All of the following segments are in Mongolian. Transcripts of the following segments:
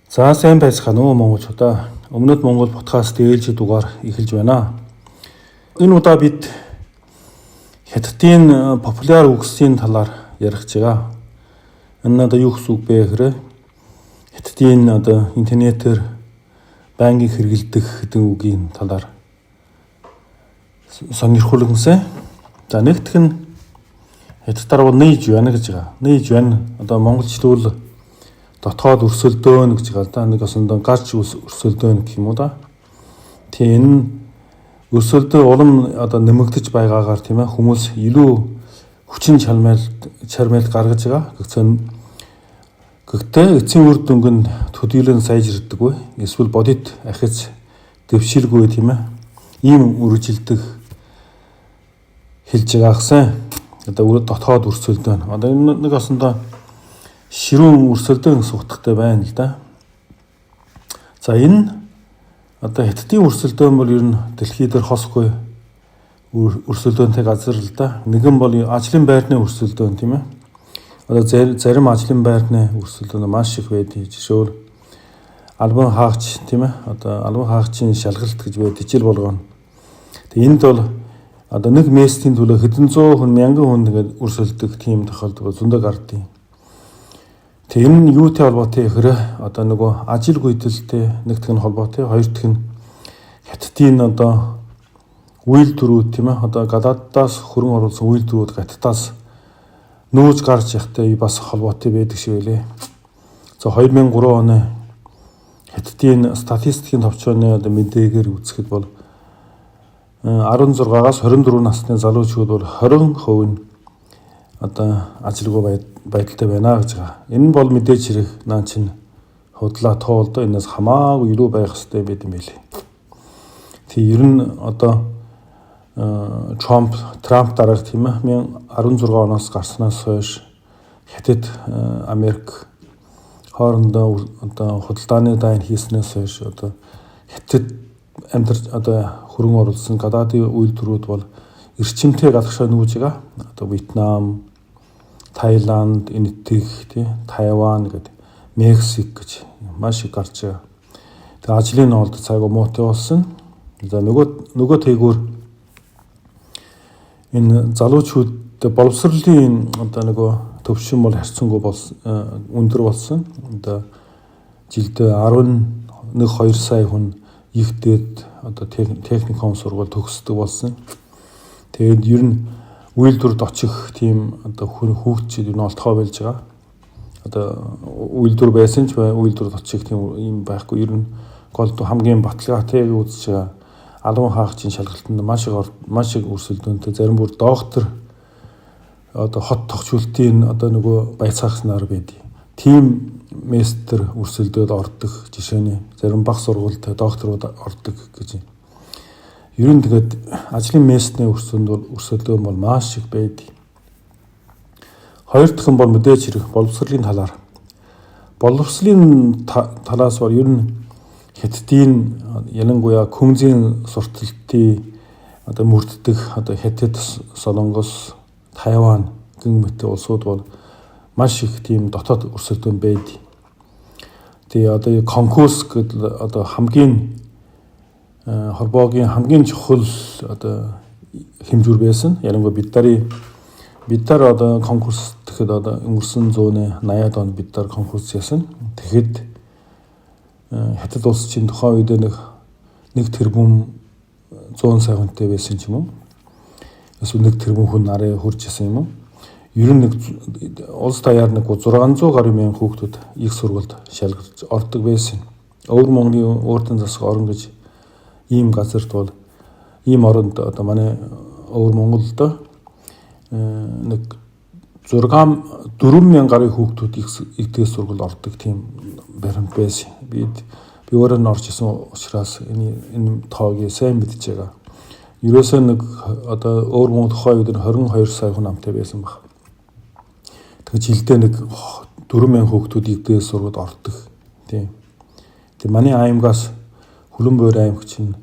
За сайн байцгаана уу монголчуудаа. Өмнөд Монгол подкаст ээлжид дугаар эхэлж байна. Энэ удаа бид Хятадын популяр үгсийн талаар ярих гэж байгаа. Энэ одоо юу гэсэн үг бэ гэхээр Хятадын одоо интернетээр байнгын хэрэглэдэг хэдэн үгийн талаар сонирхолтой. За нэгдүг нь Хятадаар нээж байна гэж байгаа. Нээж байна одоо монголчлуул дотоод өрсөлдөөн гэж байгаа да. Нэг осондоо гарч өрсөлдөөн гэх юм уу да. Тэгээ энэ өрсөлдөө улам одоо нэмэгдэж байгаагаар тийм ээ хүмүүс илүү хүчин чармайлт гаргаж байгаа. Гэхдээ эцсийн үр дүнг нь төдийлөн сайжирдаггүй. Эсвэл бодит ахиц дэвшилгүй тийм ээ. Ийм үржилдэг хэлж байгаахсан. Одоо дотоод өрсөлдөөн. Одоо энэ нэг осондоо ширүүн өрсөлдөөн гэсэн утгатай байна л да. За энэ одоо Хятадын өрсөлдөөн бол ер нь дэлхий дээр хосгүй өрсөлдөөнтэй газар л да. Нэгэн бол ажлын байрны өрсөлдөөн тийм ээ. Одоо зарим ажлын байрны өрсөлдөөн маш их байдаг. Жишээл албан хаагч тийм ээ. Одоо албан хаагчийн шалгалт гэж байдаг жил болгоно. Тэгээ энд бол одоо нэг местийн төлөө хэдэн зуун хүн, мянган хүн тэгээд өрсөлдөг тийм тохиолдол зөндөө гардыг. Тэгээ энэ нь юутай холбоотой гэхээр одоо нөгөө ажил гүйдэлтэй нэгтгэх нь холбоотой, хоёр дахь нь Хятадын одоо үйлдвэрүүд тийм ээ одоо гадаадаас хөрөн оруулсан үйлдвэрүүд Хятадаас нүүж гарч явахтай бас холбоотой байдаг шиг байлээ. За 2003 оны Хятадын статистикийн товчооны одоо мэдээгээр үзэхэд бол 16-аас 24 насны залуучууд бол 20% нь одоо ажилгүй байдалтай байна гэж байгаа. Энэ бол мэдээж хэрэг наа чин худлаа тоолдоо энэс хамаагүй илүү байх хэрэгтэй байт юм билий. Тэг ер нь одоо Трамп дараах тийм ээ 2016 оноос гарснаас хойш Хятад Америк хоорондоо одоо худалдааны дайн хийснээс хойш одоо Хятад амьдарч одоо хөрөн оруулсан гадаадын үйлдвэрүүд бол эрчимтэй гадагшаа нүүж байгаа. Одоо Вьетнам, Таиланд, Энэтхэг, Тайван гэдэг Мексик гэж маш их гарч байгаа. Тэгээ ажлын олд цайгаа муутай болсон. За нөгөө тэйгүүр энэ залуучууд боловсролын одоо нөгөө төвшин бол харьцангуй болсон өндөр болсон. Одоо жилдээ 11-2 сая хүн ихтэйд одоо техникум сургууль төгсдөг болсон. Тэгээд ер нь үйлдвэрд очих тийм одоо хүүхдчид юу н олтгоо болж байгаа. Одоо үйлдвэр байсан ч үйлдвэрд очих тийм юм байхгүй. Ер нь гол хамгийн баталгаатай үзэж байгаа албан хаагчийн шалгалтанд маш их өрсөлдөөнтэй зарим бүр доктор одоо хот тогтчлтын одоо нөгөө байцаагснаар байдаг. Тим мастер өрсөлдөөд ордог жишээний зарим бага сургуультай докторууд ордог гэж. Ер нь тэгээд ажлын местний өрсөлдөөн бол маш их байдаг. Хоёр дахь нь бол мэдээж хэрэг боловсролын талаар. Боловсролын талаас бол ер нь Хятадын ялангуяа Күнзийн сурталтын одоо мөрддөг одоо Хятад, Солонгос, Тайван гэн мэт улсууд бол маш их тийм дотоод өрсөлдөөн байдаг. Тэгээ одоо конкурс гэдэг одоо хамгийн холбоогийн хамгийн чухал одоо хэмжүүр байсан. Ялангуяа бид нар одоо конкурс тэгэхэд одоо өнгөрсөн 180-аад онд бид нар конкурс хийсэн. Тэгэхэд Хятад улс чинь тухайн үед нэг тэрбум 100 сая хүнтэй байсан ч юм уу. Эсвэл нэг тэрбум хүн нарыг хурж исэн юм уу. Ер нь улс даяар 600 гаруй мянган хүүхдүүд их сургуульд шалгарч ордог байсан. Өвөр Монголын өөртөө засаг орон гэж ийм газарт бол ийм оронд одоо манай өвөр Монголд нэг 4,000 гаруй хүүхдүүд их дээд сургуульд ордог тийм баримт байсан. Би өөрөө нь орж исэн учраас энэ тоог сайн мэдж байгаа. Ерөөсөө нэг одоо өвөр Монгол тухайн үед 22 сая хүн амтай байсан баг. Тэгээ жилдээ нэг 4,000 хүүхдүүд их дээд сургуульд ордог. Тийм. Тэгээ манай аймгаас Хөлбөмбөр аймаг чинь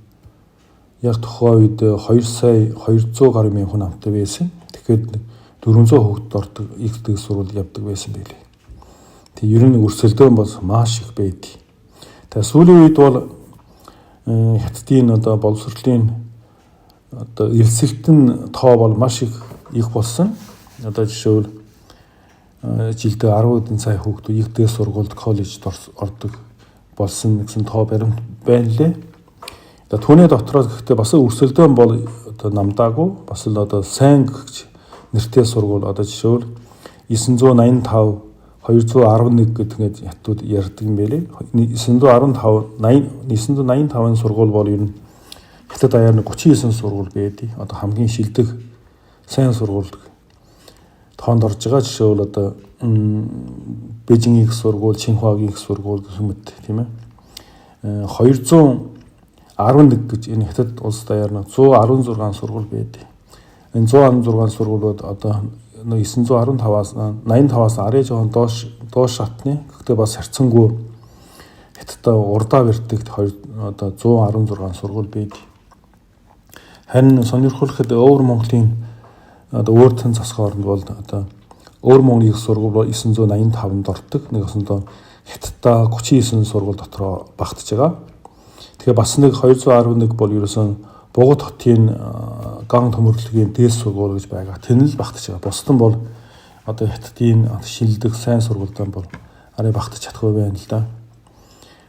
яг тухайн үед 2 сая 200 гаруй мянган хүн амтай байсан. Тэгэхээр 400 хүүхэд ордог их дээд сургууль явдаг байсан байлээ. Тэгээ ер нь өрсөлдөөн бол маш их байдаг. Тэгээ сүүлийн үед бол хятадын одоо боловсролын одоо элсэлтэн тоо бол маш их болсон. Одоо жишээл жилдээ 10 сая хүүхдүүд их дээд сургуульд коллежид ордог болсон гэсэн тоо баримт байна лээ. Одоо түүний дотроос гэхдээ бас өрсөлдөөн бол одоо намдаагүй бас л одоо сайн гэгч нэртэй сургууль одоо жишээл 985 211 гэдэг ингээд хятадууд ярьдаг юм байлээ. 985 сургууль бол ер нь хятад даяар 39 сургууль байдаг. Одоо хамгийн шилдэг сайн сургууль тоонд орж байгаа жишээл одоо Бээжингийн их сургууль, Чинхуагийн их сургууль гэх мэт тийм ээ. 211 гэж энэ хятад улс даяар 116 сургууль байдаг. Энэ 116 сургуулиуд одоо 915-аас 85-аас арай жоохон доош шатны. Гэхдээ бас харьцангуй хятадтай урдаа бэрдэг одоо 116 сургууль байдаг. Харин сонирхолтой Өвөр Монголын одоо өөр тань засгийн оронд бол одоо Өвөр Монголын их сургууль бол 985-нд ордог. Нэг өсөндөө хятадтай 39 сургууль дотроо багтж байгаа. Тэгэхээр бас нэг 211 бол ерөөсөн Бугад хотын ган төмөрлөгийн дээд сургууль гэж байгаа. Тэр нь л багтж байгаа. Бусдын бол одоо хятадын шилдэг сайн сургуультай бол арай багтж чадахгүй байна л да.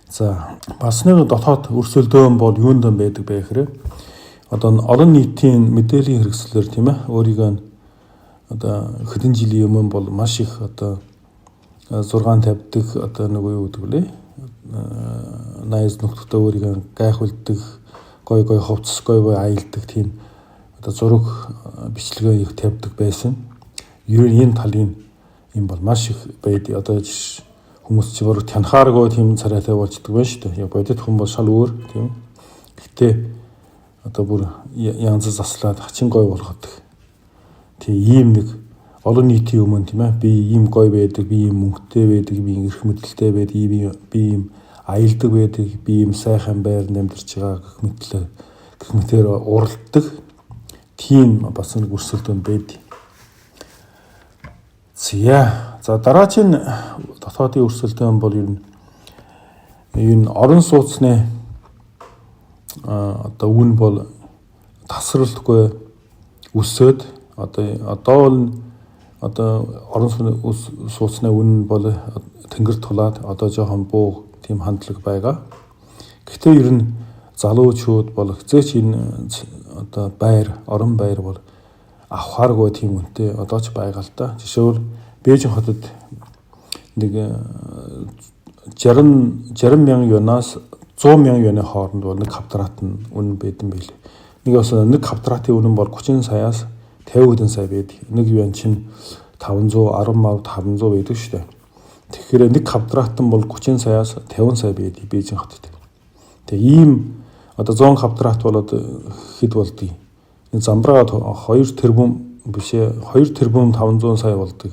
За бас нэг дотоод өрсөлдөөн бол юунд байдаг бэ гэхээр одоо олон нийтийн мэдээллийн хэрэгслээр тийм ээ өөрийгөө одоо хэдэн жилийн өмнө бол маш их одоо 6 тавьдаг одоо нэг юу гэдэг лээ найз нөхдөдөө өөрийгөө гайхуулдаг гой хувцас гой аялдаг тийм одоо зураг бичлэгээ их тавьдаг байсан. Ер нь энэ талын юм бол маш их байдаг. Одоо хүмүүс ч бүр тянхааргүй тийм царайтай болждаг байна шүү дээ. Яг бодит хүн бол шал өөр тийм. Гэтэ одоо бүр янз заслаад хачин гой болгодог. Тийм ийм нэг олон нийтийн өмнө тийм ээ би ийм гой байдаг, би ийм мөнгөтэй байдаг, би ийм эрх мэдэлтэй байдаг, би ийм аялдаг байдаг, би ийм сайхан байранд амьдарч байгаа гэх мэтээр уралддаг тийм бас нэг өрсөлдөөн байдаг. За дараагийн дотоодын өрсөлдөөн бол ер нь орон сууцны одоо үн бол тасралтгүй өсөөд одоо орон сууцны үн бол тэнгэр тулаад одоо жоохон буу тийм хандлага байгаа. Гэхдээ ер нь залуучууд бол хизээч энэ одоо орон байр бол авахааргүй тийм үнэтэй одоо ч байгаа л да. Жишээл Бээжин хотод нэг 60 мянган юанаас 100 мянган юаны хооронд бол нэг квадрат нь үнэ байдсан байл. Нэг квадратын үнэ бол 30 саяас 50 сая байдаг. Нэг юан чинь 500 500 байдаг шүү дээ. Тэгэхээр нэг квадратын бол 30 саяас 50 сая байдаг Бээжин хотод. Тэгээ ийм одоо 100 квадрат бол одоо хэд болдгийг. Энэ замбраа 2 тэрбум бишээ 2 тэрбум 500 сая болдог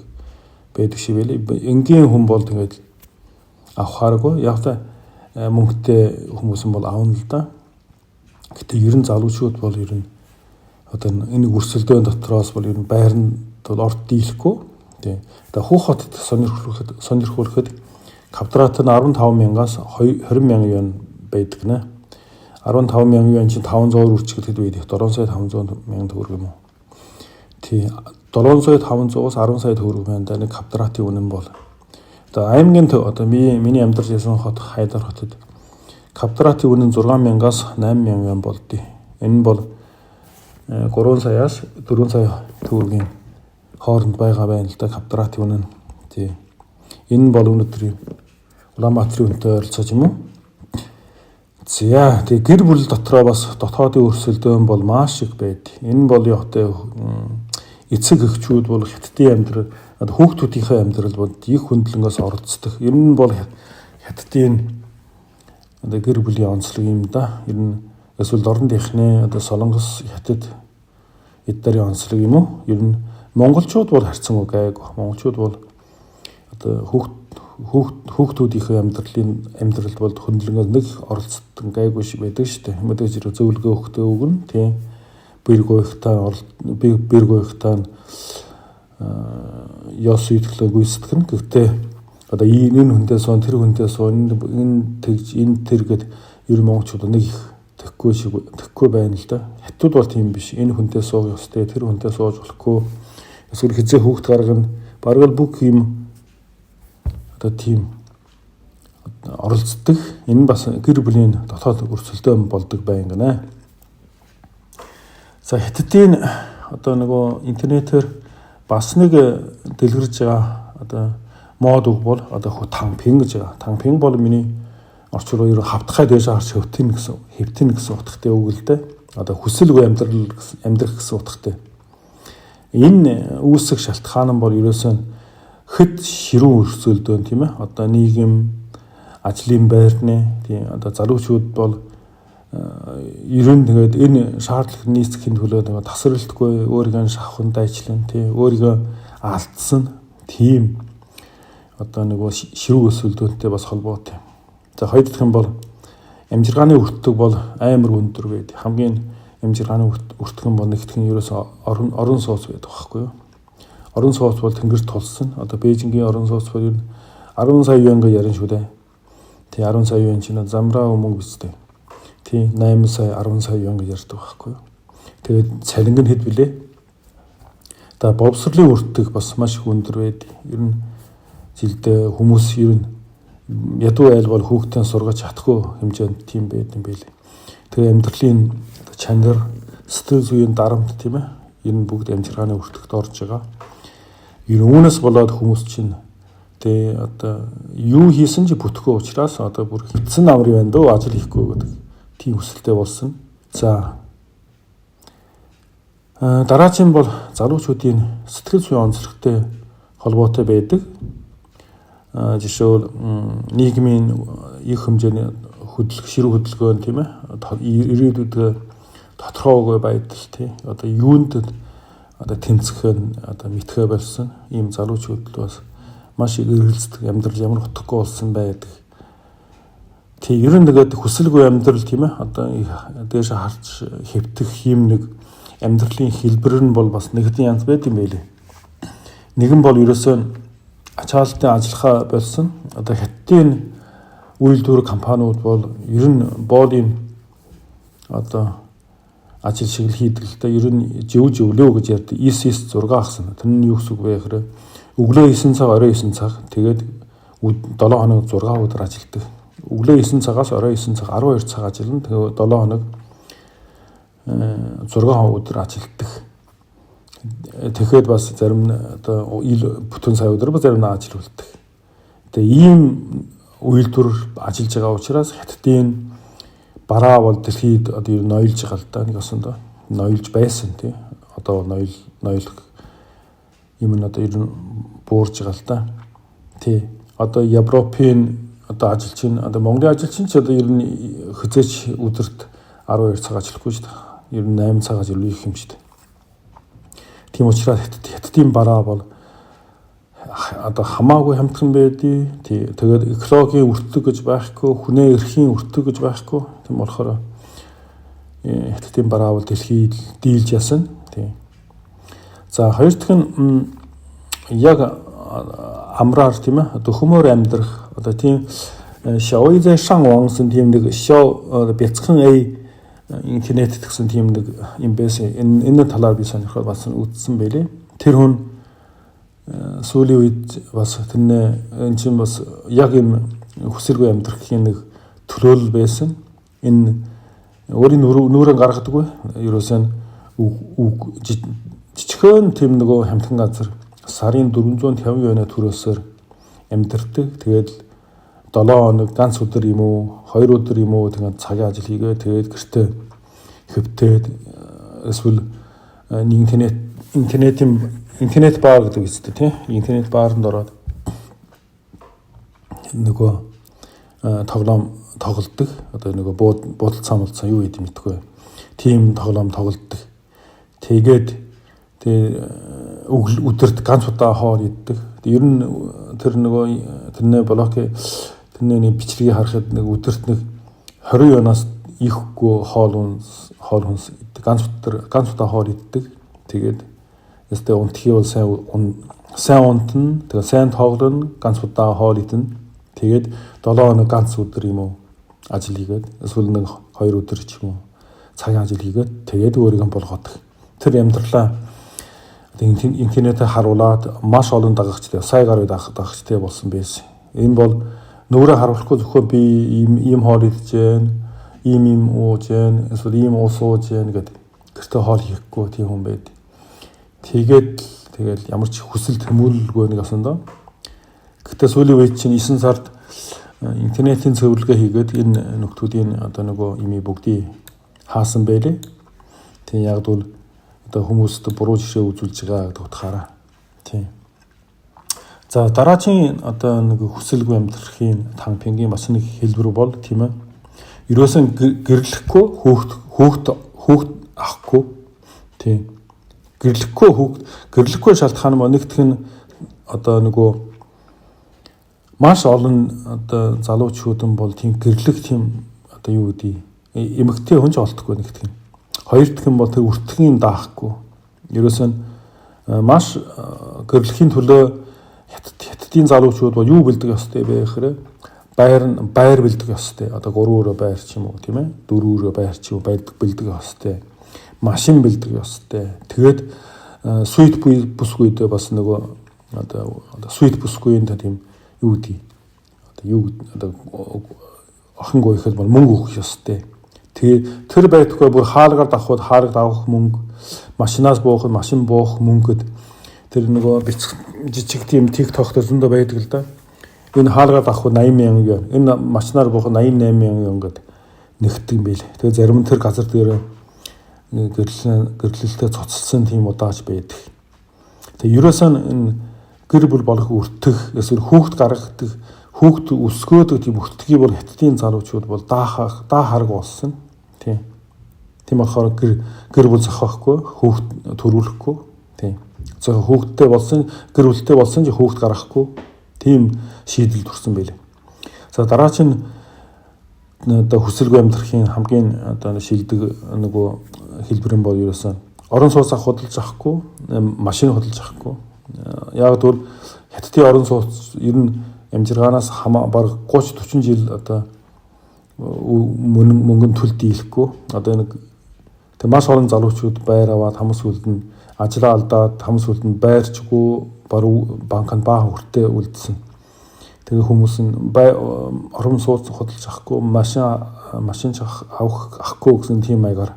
байдаг шиг байлээ. Энгийн хүн бол тэгээд авахааргүй. Яг та мөнгөтэй хүмүүс бол аавна л да. Гэтэ ер нь залуучууд бол ер нь одоо энэ өрсөлдөөн дотроос бол ер нь байранд бол орд дийлэхгүй. Тэгээ Хүүх хотод сонирхолтой квадрат нь 15 мянгаас 20 мянган юан байдаг нэ. 15 мянган юан чинь 500 үрчгэлэхэд байдаг. 7 сая 500 мянган төгрөг юм уу? Тий 7 сая 500-аас 10 сая төгрөг байна. Нэг квадратын үнэн бол. Одоо аймгийн одоо миний амьдарч байсан хот Хайдар хотод квадратын үнэн 6 мянгаас 8 мянган юан болдгийг. Энэ бол 3 саяас 4 сая төгрөгийн хооронд байгаа байна л да квадратын үнэн. Тий. Энэ бол өнөөдрийн Улаанбаатарын үнэтэй ойролцоож юм уу? За тэгээ гэр бүл дотроо бас дотоодын өрсөлдөөн бол маш их байд. Энэ бол явтай эцэг эхчүүд бол хятадын амьдрал хүүхдүүдийнхээ амьдрал бол их хөндлөнгөөс оролцдог. Ер нь бол хятадын одоо гэр бүлийн онцлог юм да. Ер нь эсвэл орон дихны одоо Солонгос хятад эднэрийн онцлог юм уу? Ер нь монголчууд бол харьцангуй гайгүй. Монголчууд бол одоо хүүхдүүдийнхээ амьдралд бол хөндлөнгөөс нэг оролцдог гайгүй шиг байдаг шүү дээ. Мэдээж хэрэг зөвлөгөө өгөхтэй өгнө тийм. Бэр гоёхтаа ёс үйтгэлээ гүйцэтгэх нь. Гэхдээ одоо энэ хүнтэй суун тэр хүнтэй суун энэ тэгж энэ тэр гэд ер нь монголчууд нэг их тэхгүй байна л да. Хятад бол тийм биш. Энэ хүнтэй суух ёстой, тэр хүнтэй сууж болохгүй. Эсвэл хизээ хүүхд гаргана. Бараг л бүх юм одоо тийм оролцдог. Энэ бас гэр бүлийн дотоод өрсөлдөөн болдог байна гэнэ. За хятадын одоо нөгөө интернетээр бас нэг дэлгэрж байгаа одоо мод үг бол одоо тангпин гэж байгаа. Тангпин бол миний орчуулгын ер нь хавтгай дээш харж хөвтөн гэсэн утгатай үг л дээ. Одоо хүсэлгүй амьдрах гэсэн утгатай. Энэ үүсэх шалтгаан нь бол ерөөсөө хэд ширүүн өрсөлдөөн тийм ээ. Одоо нийгэм, ажлын байрны тийм одоо залуучууд бол ер нь тэгээд энэ шаардлага нийцэхийн төлөө нэг тасралтгүй өөрийгөө шавхан дайчлан тийм өөрийгөө алдсан тийм одоо нэг ширүү өсөлтөөнтэй бас холбоотой. За хоёр дахь нь бол амжиргааны өртөг бол амар өндөр байдаг. Хамгийн амжиргааны өртгөн бол нэгтгэн ерөөсө орон сууц байдаг байхгүй юу? Орон сууц бол тэнгэрт тулсан. Одоо Бээжингийн орон сууц бол ер нь 10 сая юанга ярина шүү дээ. Тий 10 сая юан чинь замраа өмнө бичтэй. Тий 8 сая 10 сая юанга ярьдаг байхгүй юу? Тэгээд цалинг нь хэд билээ? За бовсролын өртөг бас маш их өндөр байдаг. Ер нь жилдээ хүмүүс ер нь ядуу айл бол хүүхдийн сургаж чадахгүй хэмжээнд тийм байд юм байлээ. Тэгээ амьдралын чанар, сэтгэл зүйн дарамт тийм ээ. Ер нь бүгд амжиргааны өртөгт орж байгаа. Ер нь үүнээс болоод хүмүүс чинь тэгээ одоо юу хийсэн ч бүтэхгүй учраас одоо бүр хитсэн амар байна дөө ажил хийхгүй гэдэг тийм хүсэлтэй болсон. За дараагийн бол залуучуудын сэтгэл зүйн онцлогтой холбоотой байдаг. Жишээл нийгмийн их хэмжээний ширүү хөдөлгөөн тийм ээ. Ирээдүйд тодорхойгүй байдал тийм одоо юунд одоо тэмцэх одоо мэдхэ болсон ийм залуучууд бас маш их эргэлздэг амьдрал ямар утгагүй болсон байдаг. Тэг ер нь тэгээд хүсэлгүй амьдрал тийм ээ одоо дээш харж хэвтэх юм нэг амьдралын хэлбэр нь бол бас нэгэн янз байт юм байлээ. Нэгэн бол ерөөсөө ачаалтын ажиллахаа болсон. Одоо хятадын үйлдвэр компаниуд бол ер нь боолын одоо ажил шиг л хийдэг л да. Ер нь зөвлөө гэж ярьдаг. 9-6 ахсан. Тэр нь юу гэсэн үг вэ гэхээр өглөө 9 цаг, орой 9 цаг. Тэгээд 7 хоног 6 өдөр ажилладаг. Өглөө 9 цагаас орой 9 цаг 12 цаг ажиллана. Тэгээд 7 хоног 6 өдөр ажилладаг. Тэгэхэд бас зарим нь одоо бүтэн сая өдөр ба зарим нь ажилладаг. Тэгээ ийм үйлдвэр ажиллаж байгаа учраас хятадын бараа бол дэлхийд одоо ер нь ноёлж байгаа л да. Нэг осондоо ноёлж байсан тий. Одоо ноёлох юм нь одоо ер нь буурж байгаа л да. Тий. Одоо Европын одоо ажилчин одоо Монголын ажилчин ч одоо ер нь хизээч өдөрт 12 цаг ажиллахгүй шүү дээ. Ер нь 8 цаг ажил их юм шүү дээ. Тийм учраас хятадын бараа бол одоо хамаагүй хамтран байдий. Тэгээд экологийн өртөг гэж байхгүй, хүнээ эрхийн өртөг гэж байхгүй. Тийм болохоор хятадын бараа бол дэлхийд дийлж ясан. Тийм. За хоёр дахь нь яг амраар тийм ээ дөхөмөр амьдрах одоо тийм шоуизэн шан вонсон тийм нэг шоу бяцхан интернет гэсэн тийм нэг юм байсан. Энэ талаар би сонирхоод бас үзсэн байлээ. Тэр хүн сүүлийн үед бас энэ чинь бас яг юм хүсэлгүй амьдрахын нэг төлөөлөл байсан. Энэ өөрийн нүрэн гаргадаггүй. Ерөөсөн жижигхэн тийм нөгөө хамтхан газар сарын 450 юанэ төрөөсөөр амьдардаг. Тэгээд 7 хоног ганц өдөр юм уу 2 өдөр юм уу тэгээд цагийн ажил хийгээ тэгээд гэртээ хөвтөөд эсвэл интернет баар гэдэг үстэй тий интернет баарнд ороод нөгөө тоглоом тоглодог одоо нөгөө буудал цамлцсан юу гэдэг мэдгүй тийм тоглоом тоглодог тэгээд өдөрт ганц удаа хоол иддэг ер нь тэр нөгөө тэрнээ блок тэрний бичлэгийг харахад нэг өдөрт нэг 20 янаас ихгүй хоол хүнс ганц удаа хоол иддэг. Тэгээд ястай унтхий бол сайн сайн унтна, тэгээ сайн тоглоно, ганц удаа хоол идэнэ. Тэгээд 7 хоног ганц өдөр юм уу ажил хийгээд эсвэл нэг 2 өдөр ч юм уу цагийн ажил хийгээд тэгээд өөрийгөө болгодог. Тэр амьдралаа интернетээр харуулад маш олон дагагчтай, сая гаруй дагагчтай болсон байсан. Энэ бол нүрээ харуулахгүй зөвхөн би ийм хоол идэж гэн, ийм ууж гэн, эсвэл ийм уус ууж гэн гэдэг гэртээ хоол хийхгүй тийм хүн байд. Тэгэл ямар ч хүсэл тэмүүлэлгүй нэг асандаа. Гэтэ сүүлийн үед чинь 9 сард интернетийн цэвэрлэгээ хийгээд энэ нөхдүүдийн одоо нөгөө имий бүгдийг хаасан байлээ. Тийм яг бол одоо хүмүүст буруу жишээ үзүүлж байгаа гэдэг утгаараа. Тийм. За дараагийн одоо нэг хүсэлгүй амьдрахын тампингийн бас нэг хэлбэр бол тийм ээ. Ерөөсөн гэрлэхгүй хүүхд авахгүй. Тийм. Гэрлэхгүй шалтгаан нь нэгтгэх нь одоо нөгөө маш олон одоо залуучуудын бол тийм гэрлэх тийм одоо юу гэдэг эмэгтэй хүн ч олдохгүй нэгтгэх нь. Хоёр дахь нь бол тэр үртгэхийн даахгүй. Ерөөсөн маш гэрлийн төлөө хятадын залуучууд бол юу бэлдэх ёстой бэ гэхээр байр бэлдэх ёстой. Одоо 3 өрөө байр ч юм уу тийм ээ. 4 өрөө байр ч юм уу бэлдэх ёстой. Машин бэлдэх ёстой. Тэгээд суйт бүсгүйдээ бас нөгөө одоо суйт бүсгүйн тийм юу гэдэг одоо охин гоёход бол мөнгө өгөх ёстой. Тэгээ тэр байтугай бүр хаалгаар давхад хаалгад авах мөнгө, машинаас буухад машин буух мөнгөд тэр нөгөө жижиг тийм TikTok дээр зөндөө байдаг л да. Энэ хаалгаар давхад 80,000 yen, энэ машинаар буухад 88,000 yen гэд нэгтгэн байл. Тэгээ зарим нь тэр газар дээр гэрлэлтэд цоцолсон тийм удаач байдаг. Тэгээ ерөөсөө энэ гэр бүл болох өртөх, эсвэл хүүхд гаргадаг, хүүхд өсгөөдөг тийм өртгийг бол хятадын залуучууд бол даа хараг болсон. Тийм. Тийм болохоор гэр бүл зохиохгүй, хүүхд төрүүлэхгүй. Тийм. За хүүхдтэй болсон, гэр бүлтэй болсон ч хүүхд гаргахгүй. Тийм шийдэл төрсэн байлээ. За дараа чинь одоо хүсэлгүй амьдрахын хамгийн одоо шилдэг нөгөө хэлбэр нь бол ерөөсөн орон сууцаа худалдаж авахгүй, машин худалдаж авахгүй. Яг бол хятадын орон сууц ер нь амжиргаанаас баг 30-40 жил одоо мөнгөнд төлд дийлэхгүй. Одоо нэг тэг маш олон залуучууд байр аваад хамс үлдэн ажлаа алдаад хамс үлдэн байрчгүй банкнд баахан хүртээ үлдсэн. Тэгээ хүмүүс нь орон сууц худалдаж авахгүй, машин авахгүй гэсэн тийм маягаар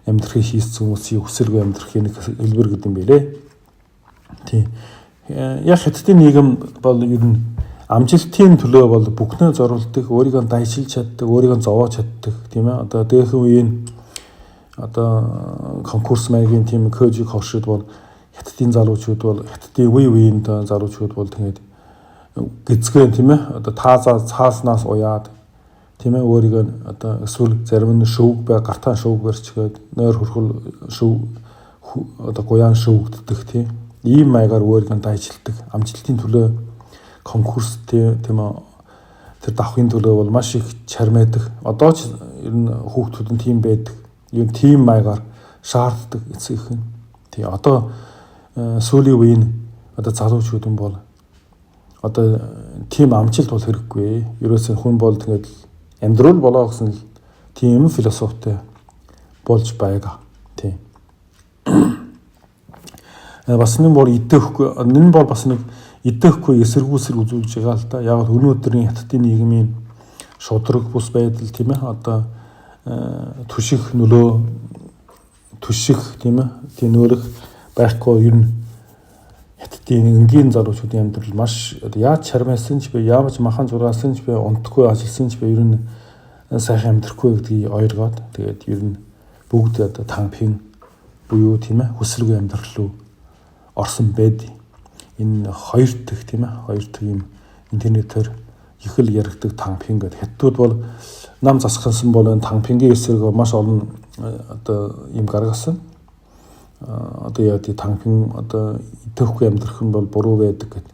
амьдрахыг хийсэн хүмүүсийн хүсэлгүй амьдрахын нэг хэлбэр гэдэг юм байлээ. Тийм. Яг хятадын нийгэм бол ер нь амжилтын төлөө бол бүхнээ зориулдаг, өөрийгөө дайчилж чаддаг, өөрийгөө зовоож чаддаг, тийм ээ. Одоо дээхэн үеийн одоо конкурс маягийн тийм кожиг хоршид бол хятадын залуучууд бол хятадын үеийн залуучууд бол тэгээд гизгэн тийм ээ. Одоо цааснаас уяад тийм ээ өөрийгөө одоо эсвэл зарим нь шөвг гартаан шөвг барьчгээд нойр хөрхөл шөв одоо гуяан шөвгддөг тийм ийм маягаар өөрийгөө дайжилдаг, амжилтын төлөө конкурс тийм ээ тэр давхын төлөө бол маш их чармайдаг. Одоо ч ер нь хүүхдүүд нь тийм байдаг. Ер нь тийм маягаар шаарддаг эцэг их нь. Тийм одоо сүүлийн үеийн одоо залуучууд нь бол одоо тийм амжилт бол хэрэггүй. Ерөөсөө хүн бол тэгээд амьдрал болоо гэсэн тийм философитой болж байгаа. Тийм. Бас нэг бол идэхгүй, энэ бол бас нэг идэхгүй эсэргүүсэл үзүүлж байгаа л да. Яг өнөөдрийн хятадын нийгмийн шудраг бус байдал тийм ээ. Одоо түших нөлөө түших тийм ээ. Тийм нөрөх байхгүй ер нь хятадын энгийн залуучуудын амьдрал маш яаж чармайсан ч бай, яаж махан зураасан ч бай, унтахгүй ажилласан ч бай ер нь сайхан амьдрахгүй гэдгийг ойлгоод тэгээд ер нь бүгд одоо тампин буюу тийм ээ хүсэлгүй амьдрал руу орсон байд. Энэ хоёр дахь тийм ээ хоёр дахь юм интернетээр их л яригддаг тампин гэдэг. Хятадууд бол нам засахсан бол энэ тампингийн эсрэг маш олон одоо юм гаргасан. Одоо яа тий тампин одоо идэхгүй амьдрах нь бол буруу байдаг гэдэг.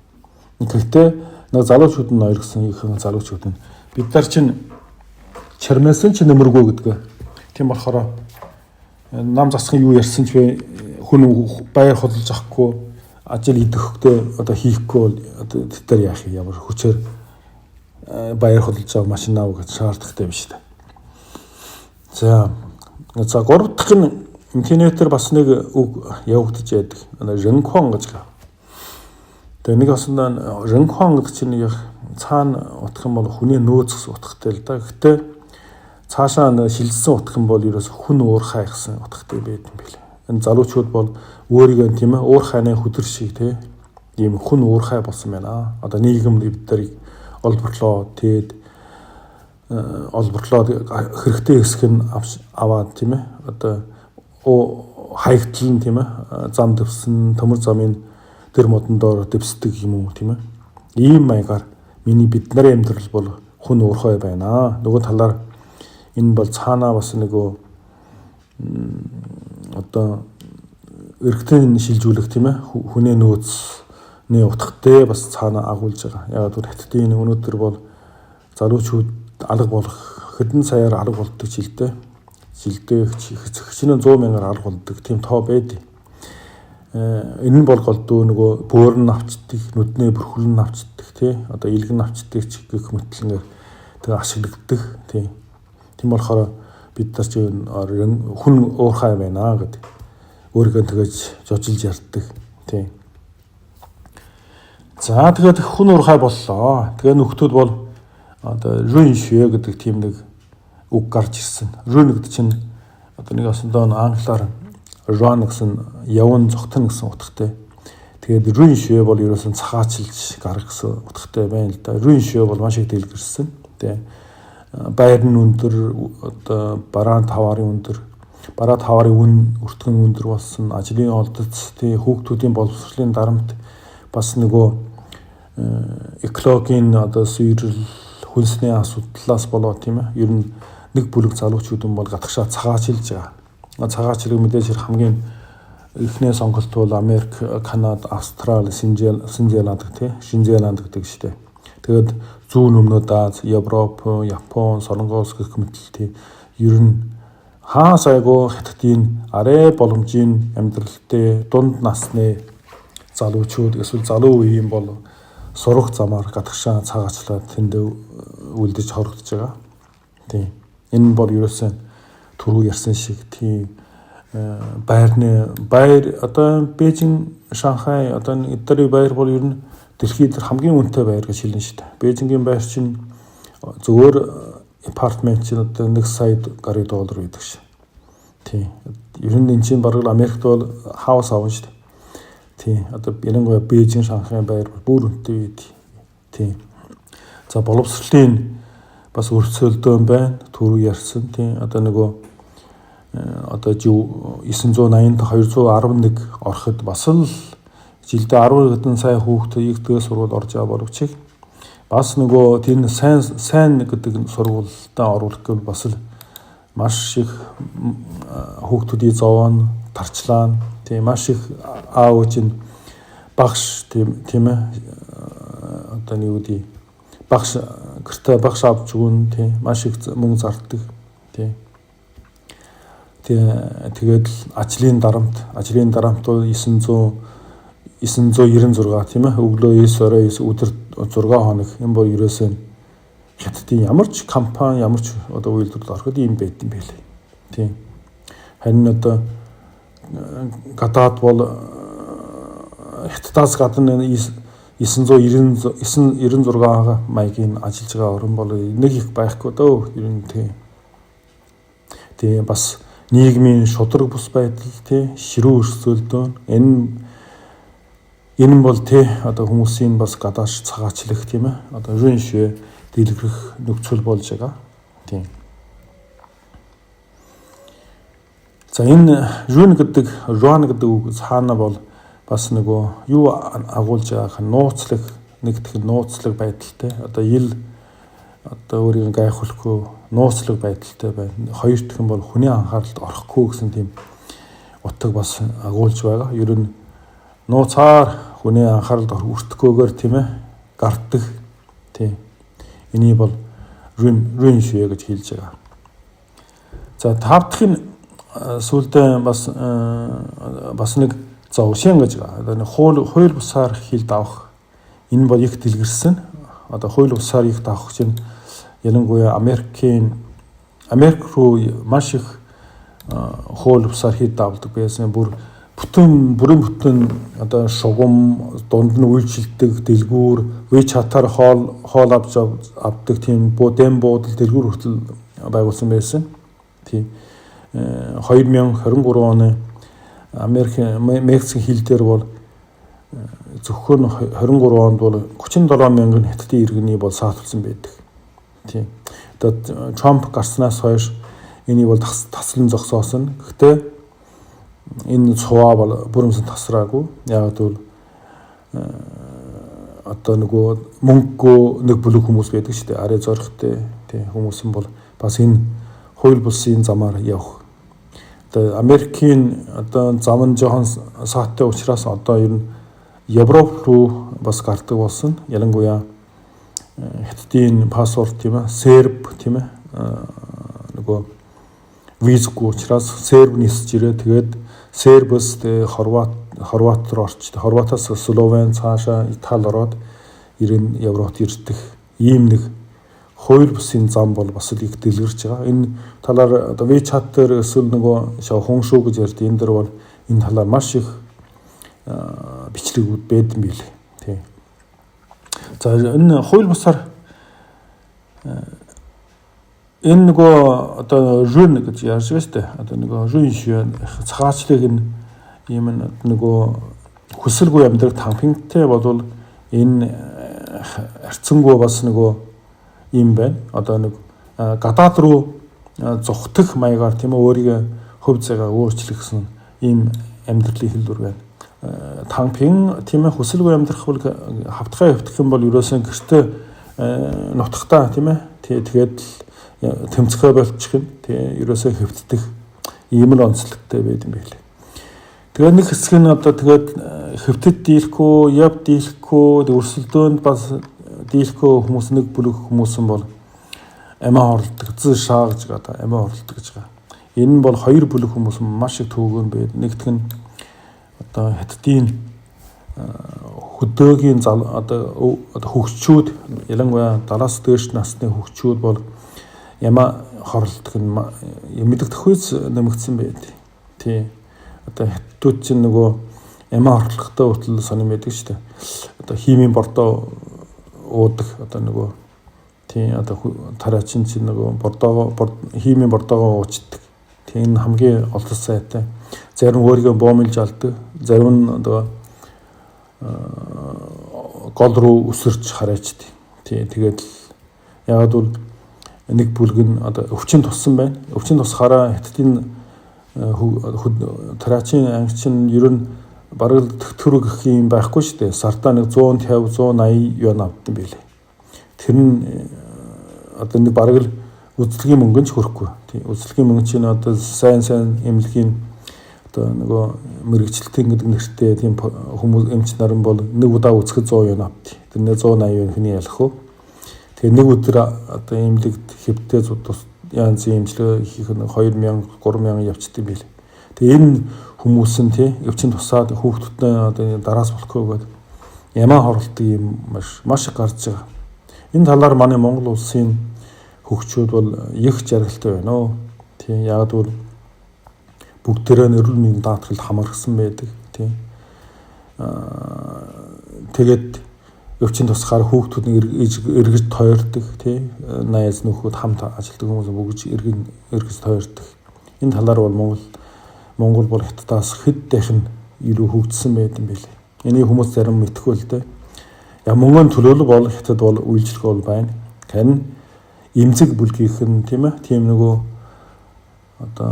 Гэхдээ нэг залуучууд нь ойлгосон ихэнх залуучууд нь бид нар чинь чармайсан ч нэмэргүй гэдэг. Тийм болохоор нам засахын юу ярьсан ч вэ хүн байр худалдаж авахгүй ажил идэхгүй одоо хийхгүй бол одоо тэр яах юм ямар хүчээр баяр хөдөлж байгаа машин аав гэж шаардлагатай биш үү. За 3 дахь нь интернетээр бас нэг үг явагдаж байдаг. Рэнхон гэж. Тэгээ нэг асуусан рэнхон гэдэг чинь яг цаана утгах юм бол хүний нөөц гэсэн утгатай л да. Гэхдээ цаашаа шилжсэн утгах юм бол ерөөс хүн уурхай гэсэн утгатай байд юм билээ. Энэ залуучууд бол өөрийгөө тийм ээ уурхайны хөдөр шиг тийм хүн уурхай болсон байна. Одоо нийгэм эвдэрийг олборлоо тэгэд олборлоо хэрэгтэй хэсэг нь аваад тийм ээ одоо хаягдл нь тийм ээ зам дэвсэн төмөр замын тэр модон доор дэвсдэг юм уу тийм ээ ийм маягаар миний бид нарын амьдрал бол хүн уурхай байна. Нөгөө талаар энэ бол цаанаа бас нөгөө одоо эргэтэн шилжүүлэх тийм ээ хүний нөөцний утгатай бас цаанаа агуулж байгаа. Яг түр хаттын өнөөдөр бол залуучууд алга болох хэдэн саяар алга болдог жилдээ хичнээн 100 мянгаар алга болдог тийм тоо байдаг. Энэ нь бол голдуу нөгөө бөөрн авчдаг, нүдний бүрхүүлэн авчдаг тий одоо илгэн авчдаг ч гэх мэтлэнгээр тэгээ ашиглагддаг тий. Тийм болохоор бид нар ч хүн уурхай байна гэдэг өөрийгөө тэгэж жожилж ярьдаг тий. За тэгээд хүн уурхай боллоо. Тэгээ нөхдүүд бол одоо рүн швэ гэдэг тийм нэг үг гарч ирсэн. Рүн гэдэг чинь одоо нэг асандаа англиар run гэсэн явн зогтно гэсэн утгатай. Тэгээд рүн швэ бол ерөөсөн цагаачилж гарах гэсэн утгатай байна л да. Рүн швэ бол маш их дэлгэрсэн. Тэгээ баяр нь өндөр одоо бараан таварын өндөр бараа таварын үн өртгөн өндөр болсон ажлын олдоц тий хүүхдүүдийн боловсролын дарамт бас нөгөө экологийн одоо суурил хүнсний асуудлаас болоод тийм ээ ер нь нэг бүлэг залуучууд бол гадагшаа цагаачилж байгаа. Цагаачлаг мэдээж хамгийн эхний сонголт бол Америк, Канада, Австрали, Шинзеланд гэдэг шүү дээ. Тэгээд зүүн өмнөд Аз, Европ, Япон, Солонгос гэх мэт тийм ер нь хаа сайгүй хятадын арай боломжийн амьдралтай дунд насны залуучууд эсвэл залуу үеийн бол сурах замаар гадагшаа цагаачлаад тэнд үлдэж хорогдож байгаа. Тийм. Энэ бол ерөөсөн түрүү ярьсан шиг тийм баяр одоо Бээжин, Шанхай одоо эдгээр баяр бол ер нь дэлхийд хамгийн үнэтэй баяр гэж хэлнэ шүү дээ. Бээжингийн баяр чинь зөвхөн апартмент чинь одоо 1 сая гаруй доллар байдаг шээ. Тийм. Ер нь энэ чинь бараг Америкт бол хаус авна шүү дээ. Тийм. Одоо ялангуяа Бээжин, Шанхай баяр бүр үнэтэй байд. Тийм. За боловсролын бас өрсөлдөөн байна. Түрүү ярьсан тийм одоо нөгөө одоо 980-д 211 ороход бас л жилдээ 10 хэдэн сая хүүхдийг дээд сургууль орж байгаа боловч бас нөгөө тийм сайн гэдэг сургуультай оруулах гэвэл бас л маш их хүүхдүүдийн зовоон тарчлаа тийм маш их аав ээж багш тийм ээ одоо нэг үгүй багш гэртээ багш авч өгөн тийм маш их мөнгө зардаг тийм тэгээд ажлын дарамт бол 996 тийм ээ өглөө 9-9 өдөр 6 хоног энэ бол ерөөсөө хятадын ямар ч компани ямар ч одоо үйлдвэрлэлд ороход ийм байт юм байлээ тийм харин одоо гадаад бол хятадаас гадна 996 маягийн ажиллаж байгаа орн бол нэг их байхгүй дөө ер нь тийм бас нийгмийн шудраг бус байдал тий ширүү өрсөлдөөн энэ бол тий одоо хүмүүсийн бас гадааш цагаачлах тийм ээ одоо рүн швэ дэлгэрэх нөхцөл болж байгаа тийм. За энэ рүн гэдэг үг цаана бол бас нөгөө юу агуулж байгаах нь нууцлаг байдалтай одоо одоо өөрийг гайхуулахгүй нууцлаг байдалтай байна. Хоёр дахь нь бол хүний анхааралд орохгүй гэсэн тийм утга бас агуулж байгаа. Ер нь нууцаар хүний анхааралд өртөхгүйгээр тийм ээ гарддаг тийм. Энийг бол рүн швэ гэж хэлж байгаа. За тав дахь нь сүүлдээ бас нэг За уушин гэж одоо хууль бусаар хил давах энэ бол их дэлгэрсэн. Одоо хууль бусаар их давах чинь ялангуяа Америк руу маш их хууль бусаар хил давдаг байсан. Бүрэн бүтэн одоо шугам дунд нь үйлчилдэг дэлгүүр вэ чатаар хоол авдаг тийм дэм буудал дэлгүүр хүртэл байгуулсан байсан. Тийм 2023 оны Мексик хил дээр бол зөвхөн 23 онд бол 37 мянган хятадын иргэний бол саатуулсан байдаг. Тийм. Одоо Трамп гарснаас хойш энийг бол таслан зогсоосон. Гэхдээ энэ цуваа бол бүрэмсэн тасраагүй. Яг бол одоо нөгөө мөнгөө нэг бүлэг хүмүүс байдаг шүү дээ. Арай зоригтой тийм хүмүүс нь бол бас энэ хууль бусын замаар явах. Одоо Америкийн одоо зам нь жоохон сааттай учраас одоо ер нь Европ руу бас гардаг болсон. Ялангуяа хятадын паспорт тийм ээ, серб тийм ээ нөгөө визгүй учраас серб нисэж ирээ. Тэгээд сербс хорват руу орчтой. Хорватаас Словен цаашаа Итали ороод Европт ирдэг. Ийм нэг хууль бусын зам бол бас их дэлгэрч байгаа. Энэ талаар одоо WeChat дээр эсвэл нөгөө хүн шүү гэж ярьд. Энэ дээр бол энэ талаар маш их бичлэгүүд байдсан билээ. Тийм. За энэ хууль бусаар энэ нөгөө одоо жин гэж ярьж байгаа шүү дээ. Одоо нөгөө жин шин цагаачлыг ийм нөгөө хүсэлгүй амьдрах тамхинтай бол энэ харьцангуй бас нөгөө ийм байна. Одоо нэг гадаад руу зүхтэх маягаар тийм ээ өөрийгөө хөв цагаа өөрчлөх гэсэн ийм амьдралын хэлбэр байна. Тамхин тийм ээ хүсэлгүй амьдрах бол хавтгай хөвтөх юм бол ерөөсөн гэртээ нутгатаа тийм ээ тэгээд тэмцэхэ болчих нь тий ерөөсөө хөвддөг ийм л онцлогтой байд юм байлээ. Тэгээд нэг хэсэг нь одоо тэгээд хөвдөд дийлэхгүй, яв дийлэхгүй, өрсөлдөөнд бас дийлэхгүй хүмүүс нэг бүлэг хүмүүс нь бол амиа хорлдог, зэн шаагж байгаа амиа хорлдог гэж байгаа. Энэ нь бол хоёр бүлэг хүмүүс маш их төвөгөн байд. Нэгдүг нь одоо хятадын хөдөөгийн одоо хөгчүүд ялангуяа 70-аас дээш насны хөгчүүд бол ямаа хорлдог нь мэддэх үс нэмэгдсэн байд. Тий. Одоо хятадууд чинь нөгөө ямаа хорлохтой хүртэл сонирм байдаг шүү дээ. Одоо химийн бордоо уудаг одоо нөгөө тий одоо тараачин чинь нөгөө химийн бордоогоо уучдаг. Тий энэ хамгийн олдос сайтай. Зарим өөрийгөө боомлж алдаг. Зарим нь одоо гол руу өсөрч хараачдаг. Тий тэгээд яагаад бол нэг бүлэг нь одоо өвчин туссан байна. Өвчин тусахаараа хятадын тараачийн ангичин ер нь бараг төрөг гэх юм байхгүй шүү дээ. Сартаа нэг 150 180 юан авдсан байлээ. Тэр нь одоо нэг бараг л үзлэгийн мөнгөнд ч хүрэхгүй. Тийм үзлэгийн мөнгө чинь одоо сайн эмнэлгийн одоо нөгөө мэрэгчлэлтийн гэдэг нэртэй тийм хүмүүс эмч наран бол нэг удаа үзэхэд 100 юан авдээ. Тэр 180 юан хүний ялах уу? Тэгээ нэг өдөр одоо эмнэлэгт хэвтээ янз эмчилгээ хийх нь 2000 3000 явцдаг байл. Тэгээ энэ хүмүүс нь тий өвчин тусаад хүүхдүүдтэй одоо дараас болохгүй гэдэг ямаа хорлдог юм маш их гарч байгаа. Энэ талаар манай Монгол улсын хөгчүүд бол их жаргалтай байна оо. Тий яг бол бүгдээрээ эрүүл мэндийн даатгалд хамаарсан байдаг тий. Тэгээд өвчин тусахаар хүүхдүүд эргэж тойрдог тий найз нөхөд хамт ажилладаг хүмүүс бүгд эргэж тойрдог. Энэ талаар бол Монгол бол хятадаас хэд дахин илүү хөгжсөн байдаг юм билээ. Энийг хүмүүс зарим мэдэхгүй л дээ. Яг мөнгөний төлөөлөл бол хятад бол үйлчлэх бол байна. Харин эмзэг бүлгийнх нь тийм ээ тийм нөгөө одоо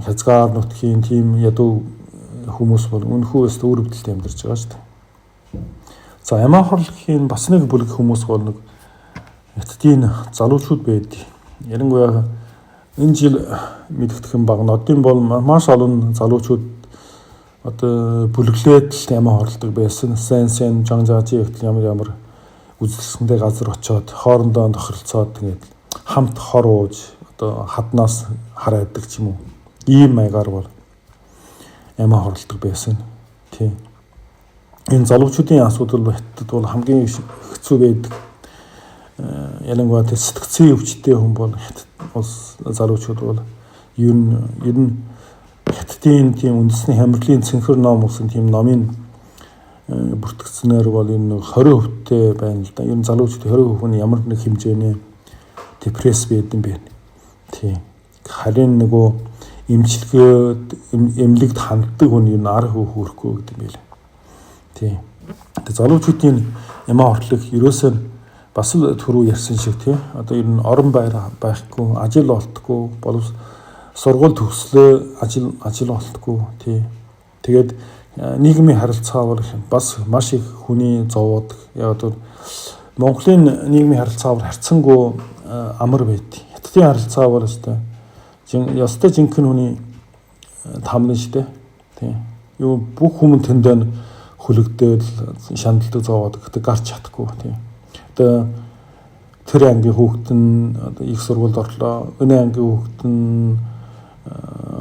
хязгаар нутгийн тийм ядуу хүмүүс бол үнэхүү өст өөр өвдөлтөд амьдарч байгаа шүү дээ. За ямаа хорлохын бас нэг бүлэг хүмүүс бол нэг хятадын залуучууд байдаг. Ялангуяа энэ жил мэдэгдэх юм баг нодын бол маш олон залуучууд одоо бүлэглээд л ямаа хорлдог байсан. Сайн жанжаажи ихтэл ямар үзэлсэндээ газар очиод хоорондоо тохиролцоод тэгээд хамт хор ууж одоо хаднаас хараадаг ч юм уу. Ийм маягаар бол ямаа хорлдог байсан. Тийм. Энэ залуучуудын асуудал байтад бол хамгийн хэцүү байдаг. Ялангуяа сэтгцийн өвчтэй хүн бол залуучууд бол ер нь хятадын тийм үндэсний хямралын цэнхэр ном гэсэн тийм номын бүртгэгдсэнээр бол энэ 20%-тэй байна л да. Ер нь залуучуудын 20% нь ямар нэг хэмжээний депресс байдаг юм бэ. Тийм. Харин нөгөө эмнэлэгт ханддаг хүн ер нь 10% хүрэхгүй гэдэг юм байна. Тийм. Тэгээ залуучуудын ямаа хортлог ерөөсөө бас л түрүү ярьсан шиг тийм. Одоо ер нь орон байр байхгүй, ажил олдохгүй, боловс сургууль төгслөө ажил олдохгүй тийм. Тэгээд нийгмийн харилцаа бол бас маш их хүний зовоод яг одоо Монголын нийгмийн харилцаа бол харьцангуй амар байдаг. Хятадын харилцаа бол ёстой жинхэнэ хүний тамлан штэ. Тийм. Юу бүх хүмүүс тэндээ хүлэгдээл шаналдаг зовоод гэдэг гарч чадахгүй тийм. Одоо тэр ангийн хүүхэд нь одоо их сургуульд орлоо. Өнөө ангийн хүүхэд нь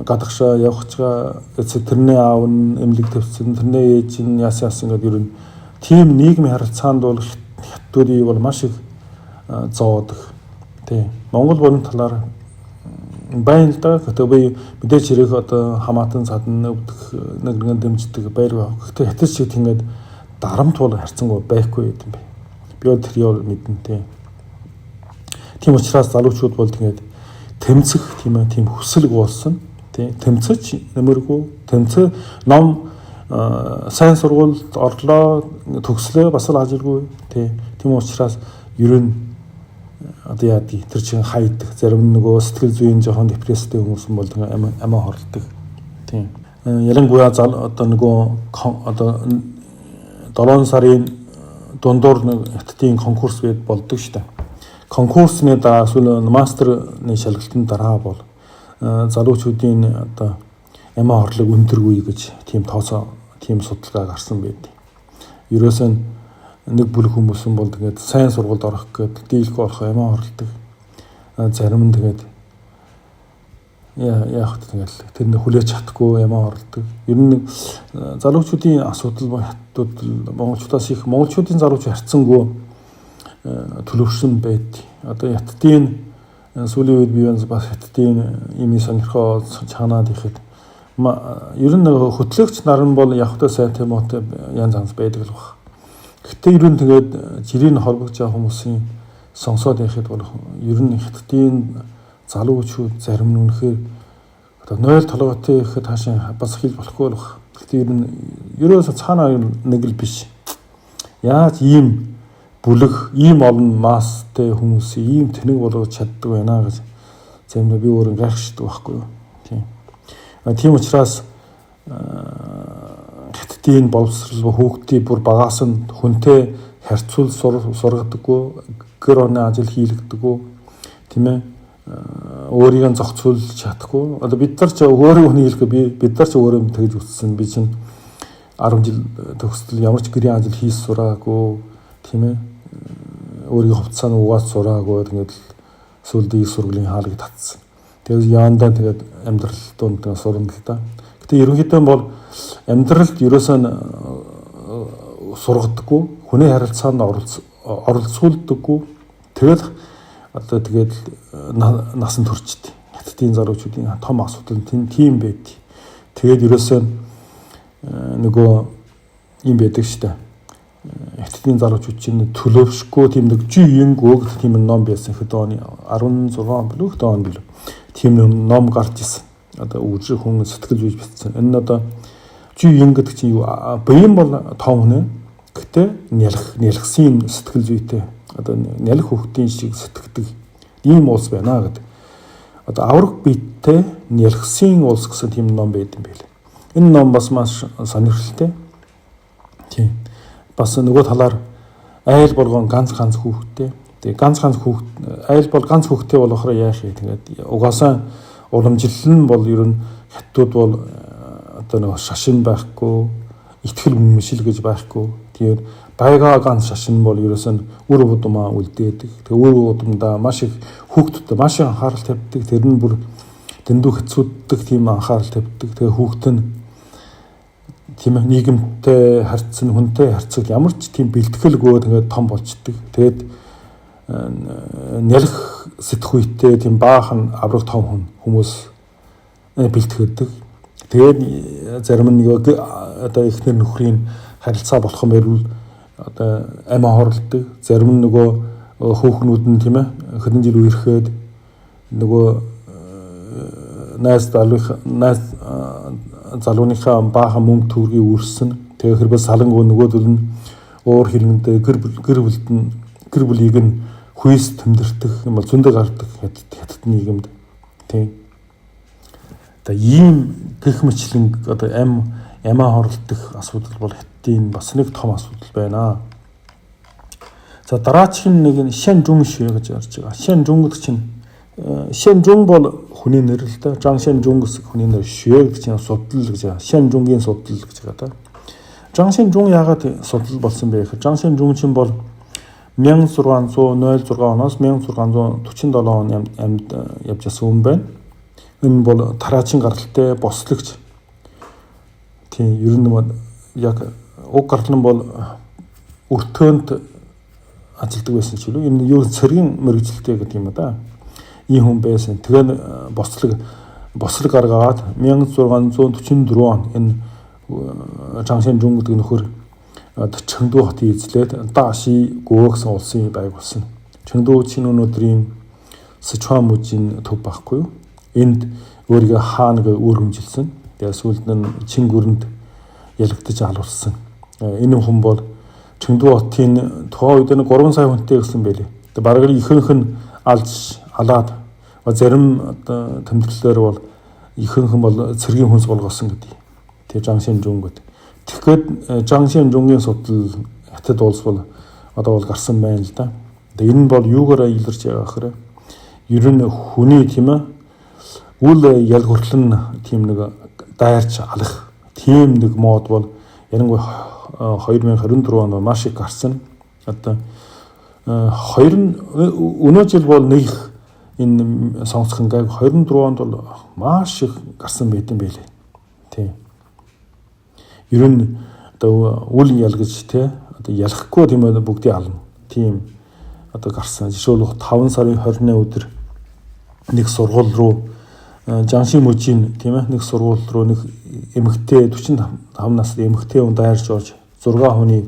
гадагшаа явахчгаа тэрний аав нь эмнэлэг төвсөн, тэрний ээж нь яасан гэдэг ер нь тийм нийгмийн харилцаанд бол хятадуудын бол маш их зовоодог. Тийм. Монгол болон талаар байна л да. Гэхдээ би мэдээж хэрэг одоо хамаатан цадна өвдөх нэгэн дэмждэг байр байна. Гэхдээ хятад шиг тийгээд дарамт бол харьцангуй байхгүй юм бэ. Би бол тэр мэдэнтэй. Тийм учраас залуучууд бол тэгээд тэмцэх тийм хүсэл гуйсан. Тийм тэмцэж нэмэргүй ном сайн сургуульд орлоо төгслөө бас л ажилгүй. Тийм учраас ер нь одоо яадаг тэр чин хайдаг зарим нөгөө сэтгэл зүйн жоохон депресстэй хүмүүс бол амиа хорлдог. Тийм. Ялангуяа одоо нөгөө одоо 7 сарын дундуур нэг хятадын конкурс болдог шүү дээ. Конкурсны дараа эсвэл мастерны шалгалтын дараа бол залуучуудын одоо амиа хорлог өндөргүй гэж тийм судалгаа гарсан байдаг. Ерөөсөө нэг бүлэг хүмүүс нь бол тэгээд сайн сургуульд орох гээд дийлэх орох амиа хорлдог. Зарим нь тэгээд яах вэ тэгэл тэр нэг хүлээж чадахгүй амиа хорлдог. Ер нь залуучуудын асуудал монголчуудаас их монголчуудын залуучууд харьцангуй төлөвшсөн байдаг. Одоо хятадын сүүлийн үед би бас хятадын имийн сонирхоо чанаад ихэд ер нь хөтлөгч нар нь бол явахтай сайн темотой янз янз байдаг л баг. Гэтэ ер нь тэгээд жирийн хорвогч байгаа хүмүүсийн сонсоод яхад бол ер нь хятадын залуучууд зарим нь үнэхээр одоо 0 толгойтой ихэд хаашаа бас хийж болохгүй л баг. Гэтэ ер нь ерөөсө цаанаа нэг л биш. Яаж ийм бүлэг ийм олон масстэй хүмүүсийг ийм тэнэг болгож чаддаг байна гэж зарим би өөрөө гайхшдаг байхгүй юу. Тийм учраас хятадын боловсрол хүүхдийн бүр багаас нь хүнтэй харьцуул сургадаггүй, гэр орны ажил хийлэгдэггүй, тийм ээ. Өөрийгөө зохицуулж чадахгүй. Одоо бид нар ч өөрөө хүний хэлэхэд бид нар ч өөрөө тэгж үтсэн. Би чинь 10 жил төгсөл ямар ч гэрийн ажил хийж сураагүй, тийм ээ. Өөрийн хувцааны угаас сураагүй тэгээд сүүлд их сургуулийн хаалгыг татсан. Тэгээд яандаа тэгээд амьдрал донд сурна л да. Гэтэ ерөнхийдөө бол амьдралд ерөөсөө сургадаггүй, хүний харилцаанд оролцуулдаггүй. Тэгээд одоо тэгээд насан туршид хятадын залуучуудын том асуудал тийм байд. Тэгээд ерөөсөө нөгөө юм байдаг шүү дээ. Хятадын залуучууд чинь төлөвшгүй тийм нэг жиинг өгөх тийм ном байсан хэд оны 16 билүү хэд он билүү. Тийм ном гарч ирсэн. Одоо үжиг хүн сэтгэл зүйж бичсэн. Энэ нь одоо жиинг гэдэг чинь юу? Баян бол том хүн. Гэтэ нялхсан сэтгэл зүйтэй. Одоо нялх хүүхдийн шиг сэтгэдэг ийм улс байна гэдэг. Одоо авраг биеттэй нялхсан улс гэсэн тийм ном байд юм байл. Энэ ном бас маш сонирхолтой. Тийм. Бас нөгөө талаар айл болгон ганц хүүхдтэй. Тэгээ ганц хүүхд айл бол ганц хүүхдтэй болохоор яах вэ? Тэгээд угаасаа уламжлал нь бол ер нь хятадууд бол одоо нэг шашин байхгүй, итгэл үнэмшил гэж байхгүй. Тэгээд байга ганц шашин бол ерөөсөн үр удмаа үлдээдэг. Тэгээ үр удамдаа маш их хүүхдүүдэд маш их анхаарал тавьдаг. Тэр нь бүр дэндүү хэцүүддэг тийм анхаарал тавьдаг. Тэгээ хүүхэд нь тийм ээ нийгэмтэй харьцсан хүнтэй харьцах ямар ч тийм бэлтгэлгүй тэгээд том болчдөг. Тэгээд нялх сэтгхүйтэй тийм баахан авраг том хүмүүс бэлтгэдэг. Тэгээд зарим нь одоо эхнэр нөхрийн харилцаа болох юм байвал одоо амиа хорлдог. Зарим нь нөгөө хүүхнүүд нь тийм ээ хэдэн жил үерхэд нөгөө найз залууныхаа баахан мөнгө төгрөгийг үрсэн. Тэгээ хэрвээ салангуу нөгөөдөл нь уур хэрэгэндээ гэр бүлийг нь хүйс тэмдэртэх юм бол зөндөө гардаг хятад нийгэмд. Тийм. Одоо ийм гэх мэтлэн одоо амиа хорлох асуудал бол хятадын бас нэг том асуудал байна. За дараагийн нэг нь Шэнжун шүе гэж ярьж байгаа. Шэнжун гэдэг чинь Шэнжун бол хүний нэр л да. Жан Шэнжун гэсэн хүний нэр, шүе гэж чинь судал гэж байгаа. Шэнжунгийн судал гэж байгаа. Жан Шэнжун яагаад судал болсон бэ гэхээр Жан Шэнжун чинь бол 1606 оноос 1647 он амьд явж байсан хүн байна. Энэ бол тараачийн гаралтай бослогч. Тийм ер нь яг уг гарлан бол өртөөнд ажилладаг байсан ч үлээ. Энэ юу цэргийн мэрэгжилтэй гэдэг юм да. Ийм хүн байсан. Тэгээд бослог гаргаад 1644 он энэ Жан Шэнжун гэдэг нөхөр Чэнгду хотыг эзлээд Даши Гү гэсэн улсын байг болсон. Чэнгду чинь өнөөдрийн Сычуан мужийн төв байхгүй юу? Энд өөрийгөө хаана гэж үүргэмжилсэн. Тэгээд сүүлд нь Чин гүрэнд ялагдаж алуулсан. Энэ хүн бол Чэнгду хотын тухайн үед 3 сая хүнтэй гэсэн байлээ. Тэгээд бараг ихэнх нь алаад зарим одоо тэмдэглэлээр бол ихэнх нь бол цэргийн хүнс болгосон гэдэг. Тэгээд Жан Шэнжун гэдэг. Тэгэхээр Жан Шэнжунгийн судал хятад улс бол одоо бол гарсан байна л да. Тэгээд энэ бол юугаар илэрч байгаа гэхээр ер нь хүний тийм ээ үл ял хүртлэн тийм нэг дайрч алах тийм нэг мод бол ярангуй 2024 онд маш их гарсан. Одоо өнөө жил бол нэг энэ сонсхон гайг 24 онд бол маш их гарсан байт юм байлээ. Тийм. Ер нь одоо үл ял гэж те одоо ялахгүй тийм ээ бүгдийг ална. Тийм одоо гарсан. Жишээлбэл 5 сарын 20-ны өдөр нэг сургууль руу Жанши мужийн тийм ээ нэг сургууль руу нэг эмэгтэй 45 насны эмэгтэй хүн дайрч орж 6 хүний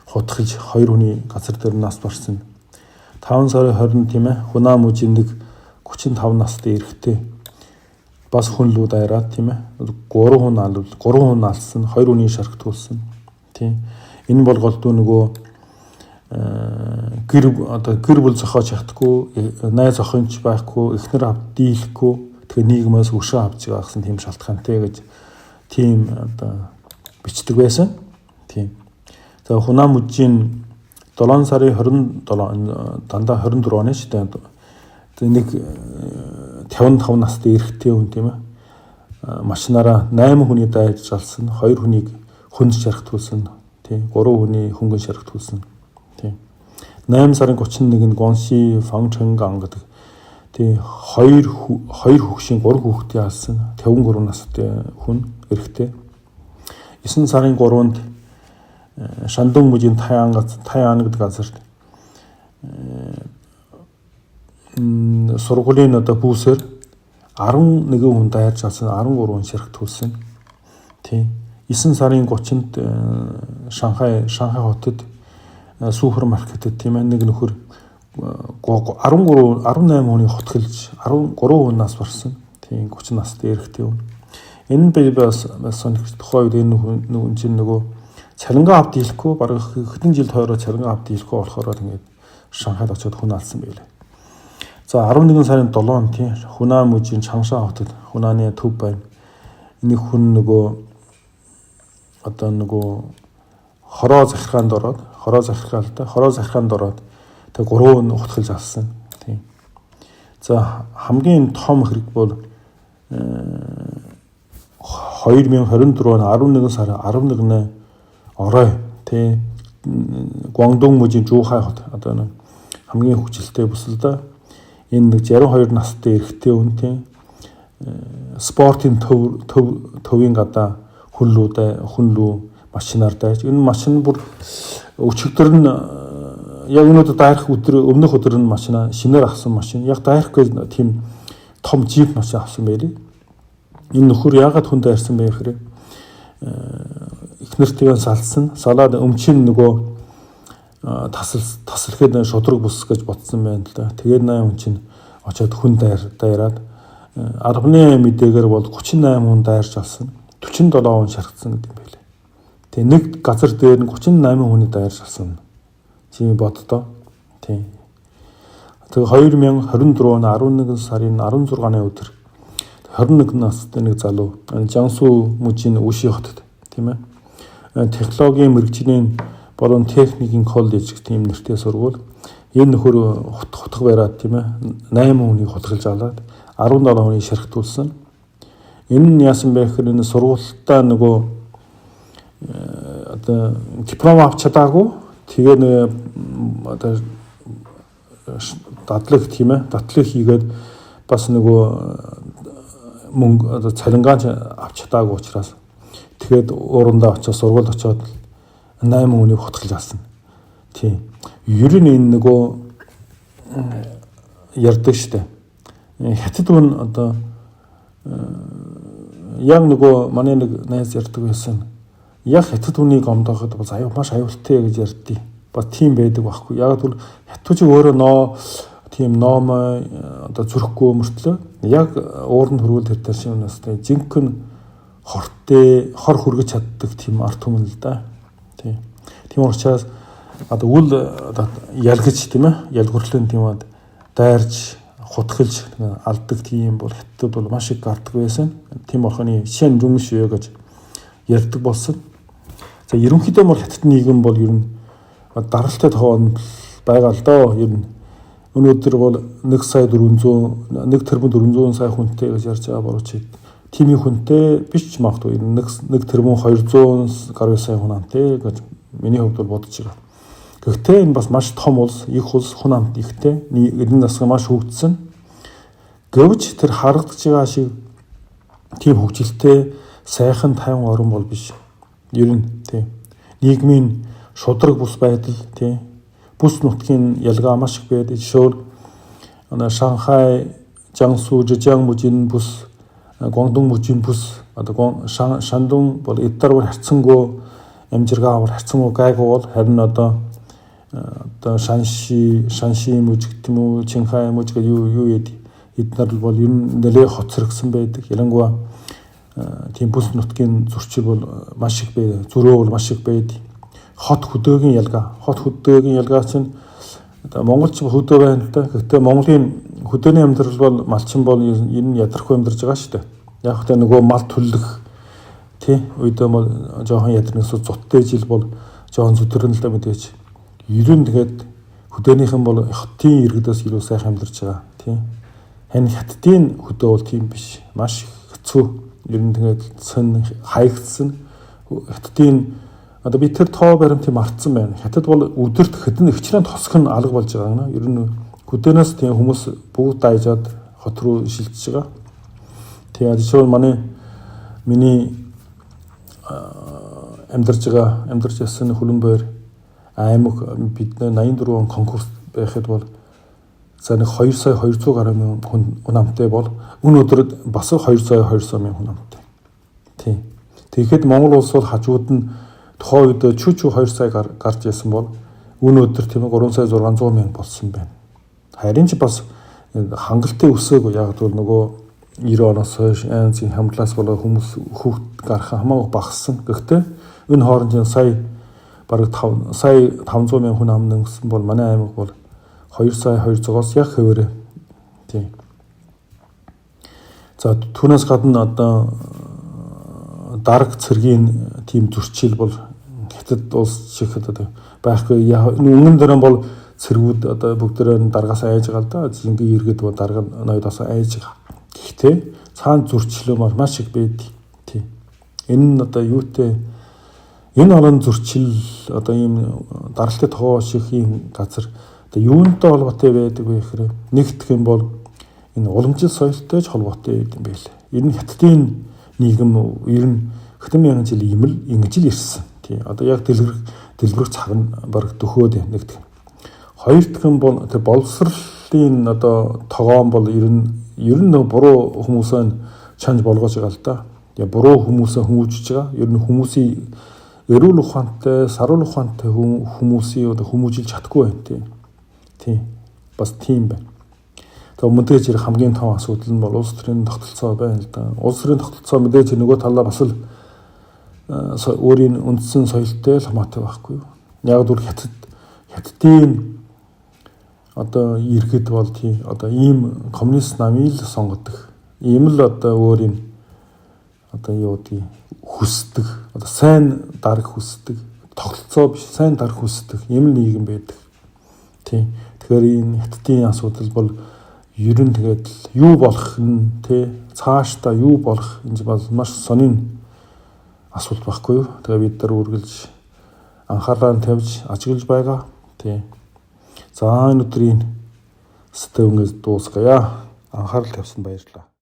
хутгаж 2 хүний газар дээр нас барсан. 5 сарын 20-нд тийм ээ Хунаа мужийн нэг 35 настай эрэгтэй бас хүн лүү дайраад тийм ээ 3 хүн алсан, 2 хүний шархтуулсан. Тийм. Энэ бол голдуу нөгөө гэр бүл зохиож чадахгүй, найз охинч байхгүй, эхнэр авд дийлэхгүй, тэгээ нийгмээс өшөө авч байгаа гэсэн тийм шалтгаантай гэж тийм одоо бичдэг байсан. Тийм. За Хунаа мужийн 7 сарын 27 дандаа 24 оны шүү дээ. Нэг 55 настай эрэгтэй хүн тийм ээ. Машинаараа 8 хүний дайж алсан, 2 хүнийг хүнд шархтуулсан, тийм 3 хүний хөнгөн шархтуулсан. Тийм. 8 сарын 31-нд Гонши Фангчэнган гэдэг тийм 2 хүүхдийн 3 хүүхдээ алсан, 53 настай хүн эрэгтэй. 9 сарын 3-нд Шандун мужийн Таян гэдэг газарт сургуулийн одоо бүүсээр 11 хүн дайрч алсан, 13 хүн шархтуулсан. Тийм. 9 сарын 30-нд Шанхай хотод супермаркетэд тийм ээ нэг нөхөр 18 хүний хотголж 13 хүн нас барсан. Тийм 30 настай эрэгтэй хүн. Энэ би бас сонирхож тухай үед энэ хүн чинь нөгөө цалингаа авд дийлэхгүй бараг хэдэн жил тойроо цалингаа авд дийлэхгүй болохоор тэгээд Шанхайд очиод хүн алсан байлээ. За 11 сарын 7-нд тийм Хунаа мужийн Чангшаа хотод Хунааны төв байна. Энийг хүн нөгөө одоо нөгөө хороо захиргаанд ороод тэг 3 нь утгалж алсан. Тийм. За хамгийн том хэрэг бол 2024 он 11 сарын 11-ны орой тий Гуандун мужийн Жухай хот одоо хамгийн хүчилтэй бүсэлдэ энэ 62 настай эрэгтэй хүн тий спортын төвийн гадаа хүн рүү машинаар дайж. Энэ машин бүр өчигдөр нь яг өнөөдөр дайрах өмнөх өдөр нь машина шинээр авсан машин. Яг дайрахгүй тийм том жип машин авсан байлээ. Энэ нөхөр яагаад хүн дайрсан бэ гэхээр их нэртэйгээ салаад өмчин нөгөө таслахад шудраг бус гэж бодсон байна л да. Тэгээд 8 хүн чинь очиод хүн дайраад 10-ны мэдээгээр бол 38 хүн дайрч алсан. 47 хүн шархсан гэдэг юм байлээ. Тэгээ нэг газар дээр нь 38 хүний дайрч алсан. Чи боддоо. Тийм. Тэгээ 2024 оны 11 сарын 16-ны өдөр 21 настай нэг залуу Жансу мужийн Үши хотод тийм ээ. Технологийн мэргэжлийн болон техникийн коллеж гэх тийм нэртэй сургууль. Энэ нөхөр хутга бариад тийм ээ 8 хүнийг хутгалж аваад 17 хүнийг шархтуулсан. Энэ нь яасан бэ гэхээр энэ сургуультаа нөгөө одоо диплом авч чадаагүй. Тэгээ нэг одоо дадлаг тийм ээ дадлаг хийгээд бас нөгөө мөнгө одоо цалингаан авч чадаагүй учраас тэгээд уурандаа очиж сургууль очиод 8 хүнийг хутгалж авсан. Тийм. Ер нь энэ нөгөө ярддаг штэ. Хятад хүн одоо яг нөгөө манай нэг найз ярддаг байсан. Яг хятад хүнийг гомдооход бас маш аюултай гэж ярьдیں۔ Бас тийм байдаг байхгүй. Яг бол хятадчиг өөрөө тийм ном одоо зүрхгүй мөртлөө яг ууранд хөрвөл тэр таршин үнэстэй жинхэнэ хор хүргэж чаддаг тийм арт түмэн л да. Тийм учраас одоо үл ялгаж тийм ээ ялгуурлын тийм дайрж хутгалж алдаг тийм бол хятад бол маш их гардаг байсан. Тийм орхоны шин рүмшөө гэж ярьдаг болсон. За ерөнхийдөө бол хятад нийгэм бол ер нь даралтай тоонд байгаа л доо. Ер нь өнөөдөр бол 1 сая 400 1 тэрбум 400 сая хүнтэй гэж ярьж байгаа боловч тимийн хүнтэй биш ч магадгүй 1 тэрбум 200 гаруй сая хүн амтай гэж миний хувьд бол бодож байгаа. Гэхдээ энэ бас маш том улс, их улс, хүн амт ихтэй, эдийн засаг маш хөгжсөн. Гэвч тэр харагдаж байгаа шиг тийм хөгжилтэй сайхан тайван орн бол биш. Ер нь тийм нийгмийн шудраг бус байдал тийм бүс нутгийн ялгаа маш их байдаг. Жишээл Шанхай, Жансу, Жижиан мужийн бүс, Гуандун мужийн бүс, одоо Шандун бол эдгээр харьцангуй амжиргаавар харьцангуй гайгүй бол харин одоо Шанши мужиг гэм үү, Чинхай мужиг юу яд эдгээр бол ер нь нэлээд хоцрогсон байдаг. Ялангуяа тийм бүс нутгийн зөрчил бол маш их байдаг. Зөрөө бол маш их байдаг. Хот хөдөөгийн ялгаа чинь Монголч хөдөө байна л да. Гэхдээ Монголын хөдөөний амьдрал бол малчин бол энэ нь ядрахгүй амьдарч байгаа шүү дээ. Яг хөтэ нөгөө мал төлөх тий үедээ бол жоохон ядрнаас зуттай жил бол жоохон зүтгэрэн л да мэдээж. Ер нь тэгээд хөдөөнийхэн бол хотын иргэдээс илүү сайхан амьдарч байгаа тий. Хань хаттын хөдөө бол тийм биш. Маш хэцүү. Ер нь тэгээд сон хаягдсан хаттын одоо би тэр тоо баримтыг мартсан байна. Хятад бол өдөрт хэдэн хичнээн тосох нь алга болж байгаа юм. Ер нь хөдөөнөөс тийм хүмүүс бүгд дайжаад хот руу шилжиж байгаа. Тэгээд жишээл миний амьдарч ясан Хөлбөмбөр аймаг бид 84 он конкурс байхад бол за нэг 2 сая 200 гаруй хүн амтай бол өнөөдөр бас 2 сая 200 мянган хүн амтай. Тийм. Тэгэхэд Монгол улс бол хажууд нь тухайн үед чүчүү 2 сая гарч ясан бол өнөөдөр тийм 3 сая 600 мянга болсон байна. Харин ч бас хангалттай өсөөгүй. Яг бол нөгөө 90 оноос хойш янзын хамтлаас болоо хүмүүс хүүхд гарах хамаагүй багассан. Гэхдээ энэ хоорондын сая бараг 5 сая 500 мянган хүн амнаа өссөн бол манай аймаг бол 2 сая 200-оос яг хэвээрээ. Тийм. За түүнээс гадна одоо дарга цэргийн тийм зөрчил бол хятад улс шиг одоо байхгүй. Өмнө дөр нь бол цэргүүд одоо бүгдээрээ даргаас айж байгаа л да. Зингийн иргэд бол дарга ноёдоос айж байгаа. Гэхдээ цаана зөрчлөө маш их байдаг. Тийм. Энэ нь одоо юутэй энэ олон зөрчил одоо ийм даралтай тоо шиг ийм газар одоо юунтай холбоотой байдаг вэ гэхээр нэгдэх юм бол энэ уламжлал соёлтой ч холбоотой байдаг юм байл. Энэ хятадын нийгэм ер нь хэдэн мянган жил ингэж л ирсэн. Тий. Одоо яг дэлгэрэх цаг нь бараг дөхөөд байна гэдэг. Хоёр дахь нь бол тэр боловсролын одоо тогоон бол ер нь буруу хүмүүсээ чанж болгож байгаа л да. Яг буруу хүмүүсээ хүмүүжиж байгаа. Ер нь хүмүүсийн эрүүл ухаантай, саруул ухаантай хүмүүсийн одоо хүмүүжилж чадахгүй байна тий. Бас тийм байна. Тэгээ мэдээж хэрэг хамгийн том асуудал нь бол улс төрийн тогтолцоо байна л да. Улс төрийн тогтолцоо мэдээж нөгөө талаа бас л өөрийн үндсэн соёлтой л хамаатай байхгүй юу. Яг л хятадын одоо иргэд бол тий одоо ийм коммунист намыг л сонгодог. Ийм л одоо өөрийн одоо юу гэдэг хүсдэг. Одоо сайн дарах хүсдэг. Тогтолцоо биш, сайн дарах хүсдэг. Ийм л нийгэм байдаг. Тий. Тэгэхээр энэ хятадын асуудал бол ер нь тэгээд юу болох нь тий цаашдаа юу болох энэ бол маш сонин асуулт байхгүй юу. Тэгээ бид нар үргэлж анхаарлаа тавьж ажиглаж байгаа. Тий. За энэ өдрийн сэдвээс дуусгая. Анхаарал тавьсан баярлалаа.